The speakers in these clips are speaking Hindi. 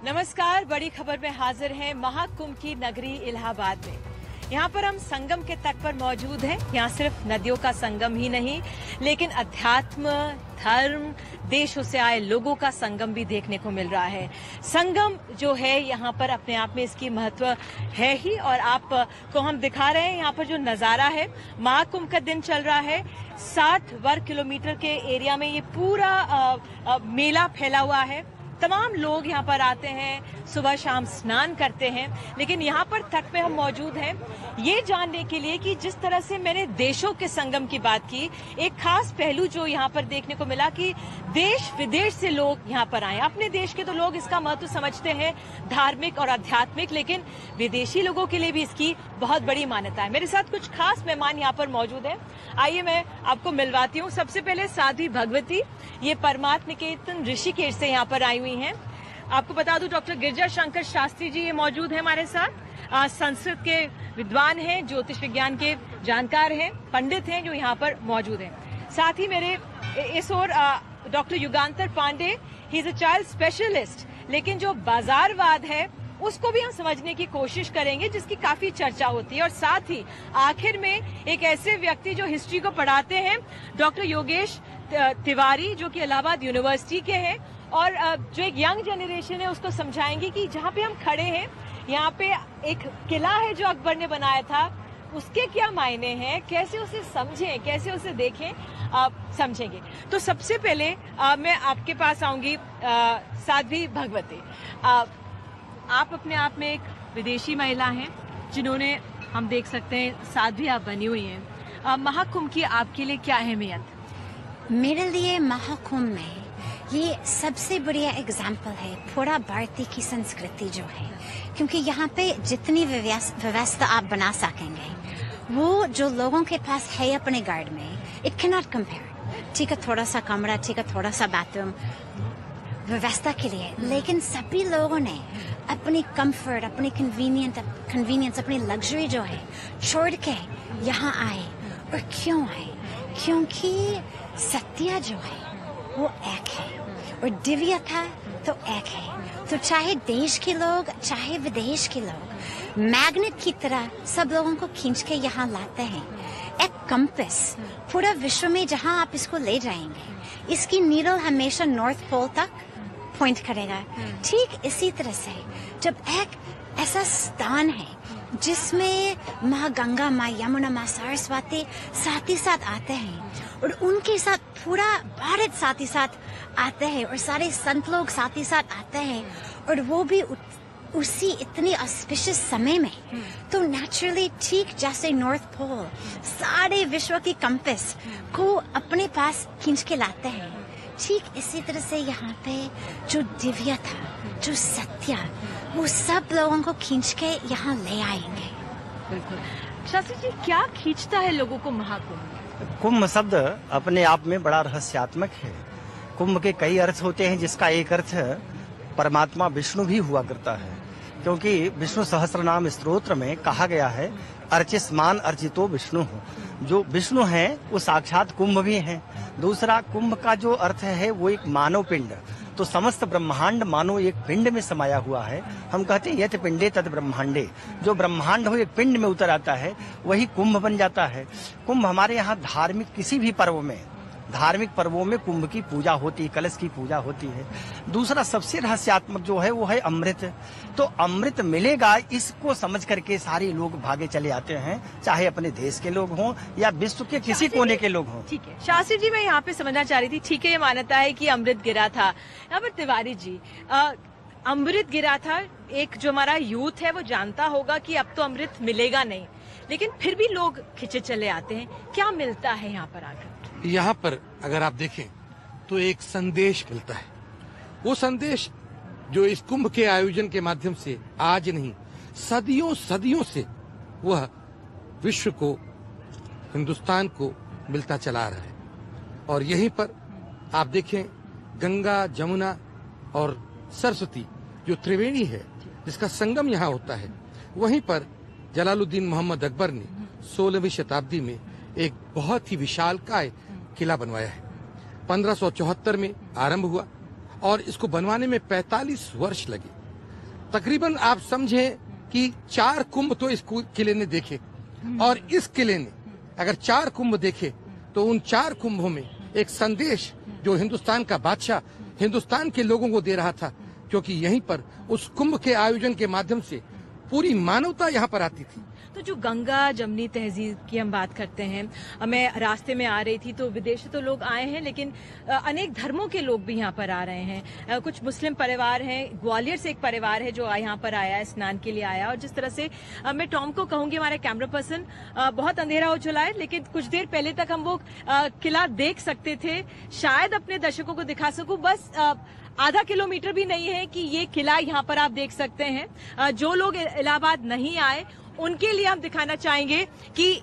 नमस्कार, बड़ी खबर में हाजिर हैं महाकुंभ की नगरी इलाहाबाद में। यहाँ पर हम संगम के तट पर मौजूद हैं। यहाँ सिर्फ नदियों का संगम ही नहीं, लेकिन अध्यात्म, धर्म, देशों से आए लोगों का संगम भी देखने को मिल रहा है। संगम जो है यहाँ पर अपने आप में इसकी महत्व है ही, और आपको हम दिखा रहे हैं यहाँ पर जो नजारा है। महाकुंभ का दिन चल रहा है। 60 वर्ग किलोमीटर के एरिया में ये पूरा मेला फैला हुआ है। तमाम लोग यहाँ पर आते हैं, सुबह शाम स्नान करते हैं। लेकिन यहाँ पर तट पे हम मौजूद हैं ये जानने के लिए कि जिस तरह से मैंने देशों के संगम की बात की, एक खास पहलू जो यहाँ पर देखने को मिला कि देश विदेश से लोग यहाँ पर आए। अपने देश के तो लोग इसका महत्व समझते हैं, धार्मिक और आध्यात्मिक, लेकिन विदेशी लोगों के लिए भी इसकी बहुत बड़ी मान्यता है। मेरे साथ कुछ खास मेहमान यहाँ पर मौजूद हैं। आइए मैं आपको मिलवाती हूँ। सबसे पहले साध्वी भगवती, ये परमात्म निकेतन ऋषिकेश से यहाँ पर आई हुई हैं। आपको बता दूं, डॉक्टर गिरिजा शंकर शास्त्री जी ये मौजूद हैं हमारे साथ। संस्कृत के विद्वान हैं, ज्योतिष विज्ञान के जानकार हैं, पंडित हैं जो यहाँ पर मौजूद हैं। साथ ही मेरे इस ओर doctor Yugantar Pandey, he is a child specialist. लेकिन जो बाजारवाद है उसको भी हम समझने की कोशिश करेंगे, जिसकी काफी चर्चा होती है। और साथ ही आखिर में एक ऐसे व्यक्ति जो हिस्ट्री को पढ़ाते हैं, डॉक्टर योगेश तिवारी, जो कि इलाहाबाद यूनिवर्सिटी के हैं, और जो एक यंग जनरेशन है उसको समझाएंगे कि जहाँ पे हम खड़े हैं यहाँ पे एक किला है जो अकबर ने बनाया था, उसके क्या मायने हैं, कैसे उसे समझें, कैसे उसे देखें, समझेंगे। तो सबसे पहले मैं आपके पास आऊंगी साध्वी भगवती। आप अपने आप में एक विदेशी महिला हैं जिन्होंने, हम देख सकते हैं, साध्वी आप बनी हुई हैं। महाकुंभ की आपके लिए क्या अहमियत? मेरे लिए महाकुंभ में ये सबसे बढ़िया एग्जाम्पल है पूरा भारतीय की संस्कृति जो है, क्योंकि यहाँ पे जितनी व्यवस्था आप बना सकेंगे वो जो लोगों के पास है अपने घर में, इट कैन नॉट कंपेयर। ठीक है, थोड़ा सा कमरा, ठीक है, थोड़ा सा बाथरूम व्यवस्था के लिए, लेकिन सभी लोगों ने अपनी कंफर्ट, अपनी कन्वीनियंस, अपनी लग्जरी जो है छोड़ के यहाँ आए। और क्यों आए? क्योंकि सत्य जो है वो एक है और दिव्यता तो एक है। तो चाहे देश के लोग, चाहे विदेश के लोग, मैग्नेट की तरह सब लोगों को खींच के यहाँ लाते हैं। एक कंपास पूरा विश्व में जहाँ आप इसको ले जाएंगे, इसकी नीडल हमेशा नॉर्थ पोल तक पॉइंट करेगा। ठीक इसी तरह से जब एक ऐसा स्थान है जिसमें माँ गंगा, माँ यमुना, माँ सरस्वती साथ ही साथ आते हैं, और उनके साथ पूरा भारत साथ ही साथ आते हैं, और सारे संत लोग साथ ही साथ आते हैं, और वो भी उसी इतनी ऑस्पिशियस समय में, तो नेचुरली ठीक जैसे नॉर्थ पोल सारे विश्व की कंपास को अपने पास खींच के लाते हैं, ठीक इसी तरह से यहाँ पे जो दिव्य था, जो सत्य, वो सब लोगों को खींच के यहाँ ले आएंगे। बिल्कुल। शास्त्री जी, क्या खींचता है लोगों को महाकुंभ? कुंभ शब्द अपने आप में बड़ा रहस्यात्मक है। कुंभ के कई अर्थ होते हैं, जिसका एक अर्थ परमात्मा विष्णु भी हुआ करता है, क्योंकि विष्णु सहस्त्रनाम स्तोत्र में कहा गया है, अर्चिस्मान अर्चितो विष्णु। जो विष्णु है वो साक्षात कुंभ भी है। दूसरा, कुंभ का जो अर्थ है वो एक मानव पिंड, तो समस्त ब्रह्मांड मानो एक पिंड में समाया हुआ है। हम कहते हैं यत पिंडे तत् ब्रह्मांडे, जो ब्रह्मांड हो एक पिंड में उतर आता है वही कुंभ बन जाता है। कुंभ हमारे यहाँ धार्मिक पर्वों में कुंभ की पूजा होती है, कलश की पूजा होती है। दूसरा सबसे रहस्यात्मक जो है वो है अमृत। तो अमृत मिलेगा, इसको समझ करके सारे लोग भागे चले आते हैं, चाहे अपने देश के लोग हों या विश्व के किसी कोने के लोग हों। ठीक है शास्त्री जी, मैं यहाँ पे समझना चाह रही थी, ठीक है ये मान्यता है कि अमृत गिरा था। यहाँ पर तिवारी जी, अमृत गिरा था, एक जो हमारा यूथ है वो जानता होगा कि अब तो अमृत मिलेगा नहीं, लेकिन फिर भी लोग खिंचे चले आते हैं। क्या मिलता है यहाँ पर आकर? यहाँ पर अगर आप देखें तो एक संदेश मिलता है। वो संदेश जो इस कुंभ के आयोजन के माध्यम से आज नहीं, सदियों से वह विश्व को, हिंदुस्तान को मिलता चला रहा है। और यहीं पर आप देखें, गंगा, जमुना और सरस्वती जो त्रिवेणी है, जिसका संगम यहाँ होता है, वहीं पर जलालुद्दीन मोहम्मद अकबर ने 16वीं शताब्दी में एक बहुत ही विशालकाय किला बनवाया है। 1574 में आरंभ हुआ और इसको बनवाने में 45 वर्ष लगे। तकरीबन आप समझें कि 4 कुंभ तो इस किले ने देखे, और इस किले ने अगर 4 कुंभ देखे तो उन 4 कुंभों में एक संदेश जो हिंदुस्तान का बादशाह हिंदुस्तान के लोगों को दे रहा था, क्योंकि यहीं पर उस कुंभ के आयोजन के माध्यम से पूरी मानवता यहाँ पर आती थी। तो जो गंगा जमनी तहजीब की हम बात करते हैं, मैं रास्ते में आ रही थी तो विदेश से तो लोग आए हैं, लेकिन अनेक धर्मों के लोग भी यहाँ पर आ रहे हैं। कुछ मुस्लिम परिवार हैं, ग्वालियर से एक परिवार है जो यहाँ पर आया है, स्नान के लिए आया। और जिस तरह से मैं टॉम को कहूंगी, हमारे कैमरा पर्सन, बहुत अंधेरा हो चुका है, लेकिन कुछ देर पहले तक हम वो किला देख सकते थे। शायद अपने दर्शकों को दिखा सकूं, बस आधा किलोमीटर भी नहीं है कि ये किला यहाँ पर आप देख सकते हैं। जो लोग इलाहाबाद नहीं आए उनके लिए हम दिखाना चाहेंगे कि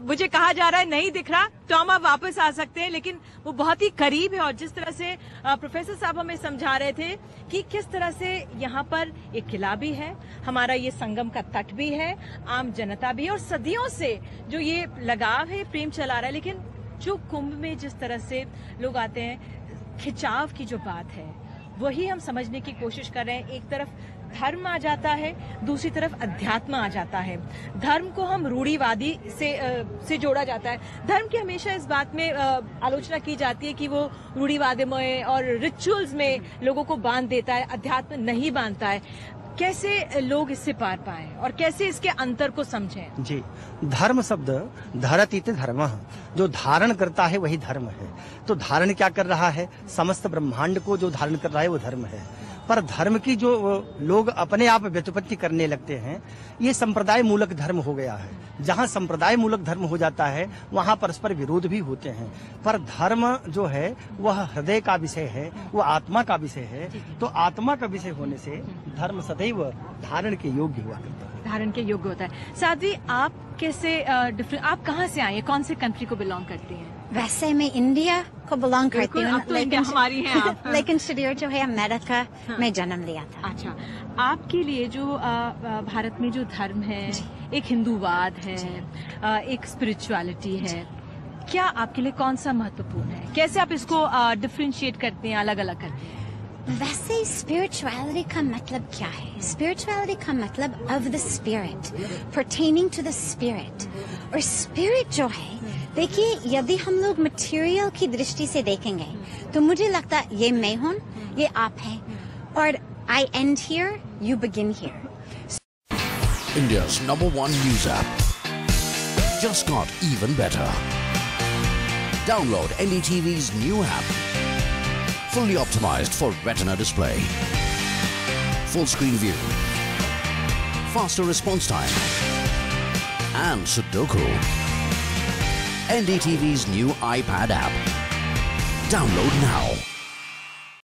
मुझे कहा जा रहा है नहीं दिख रहा, तो हम आप वापस आ सकते हैं, लेकिन वो बहुत ही करीब है। और जिस तरह से प्रोफेसर साहब हमें समझा रहे थे कि किस तरह से यहाँ पर एक किला भी है, हमारा ये संगम का तट भी है, आम जनता भी है, और सदियों से जो ये लगाव है, प्रेम चला रहा है। लेकिन जो कुंभ में जिस तरह से लोग आते हैं, खिंचाव की जो बात है वही हम समझने की कोशिश कर रहे हैं। एक तरफ धर्म आ जाता है, दूसरी तरफ अध्यात्म आ जाता है। धर्म को हम रूढ़िवादी से जोड़ा जाता है। धर्म की हमेशा इस बात में आलोचना की जाती है कि वो रूढ़िवादी में और रिचुअल्स में लोगों को बांध देता है, अध्यात्म नहीं बांधता है। कैसे लोग इससे पार पाएं और कैसे इसके अंतर को समझें? जी, धर्म शब्द धरतीत धर्म, जो धारण करता है वही धर्म है। तो धारण क्या कर रहा है? समस्त ब्रह्मांड को जो धारण कर रहा है वो धर्म है। पर धर्म की जो लोग अपने आप व्युत्पत्ति करने लगते हैं, ये संप्रदाय मूलक धर्म हो गया है। जहाँ संप्रदाय मूलक धर्म हो जाता है वहाँ परस्पर विरोध भी होते हैं। पर धर्म जो है वह हृदय का विषय है, वह आत्मा का विषय है। तो आत्मा का विषय होने से धर्म सदैव धारण के योग्य हुआ करता है। धारण के योग्य होता है। साध्वी, आप कैसे आप कहाँ से आई हैं? कौन से कंट्री को बिलोंग करती हैं? वैसे मैं इंडिया को बिलोंग करती हूँ, लेकिन हमारी हैं आप। लेकिन शेड्यूल जो है अमेरिका में जन्म लिया था। अच्छा, आपके लिए जो भारत में जो धर्म है, एक हिंदूवाद है, एक स्पिरिचुअलिटी है, क्या आपके लिए कौन सा महत्वपूर्ण है? कैसे आप इसको डिफरेंशिएट करते हैं, अलग अलग करते हैं? वैसे स्पिरिचुअलिटी का मतलब क्या है? स्पिरिचुअलिटी का मतलब of the spirit, pertaining to the spirit. और स्पिरिट जो है, देखिए, यदि हम लोग मटेरियल की दृष्टि से देखेंगे तो मुझे लगता है ये मैं हूँ, ये आप हैं, और I end here, you begin here. India's #1 news app just got even better. Download NDTV's new app. Fully optimized for retina display. Full screen view. Faster response time. And Sudoku. NDTV's new iPad app. Download now.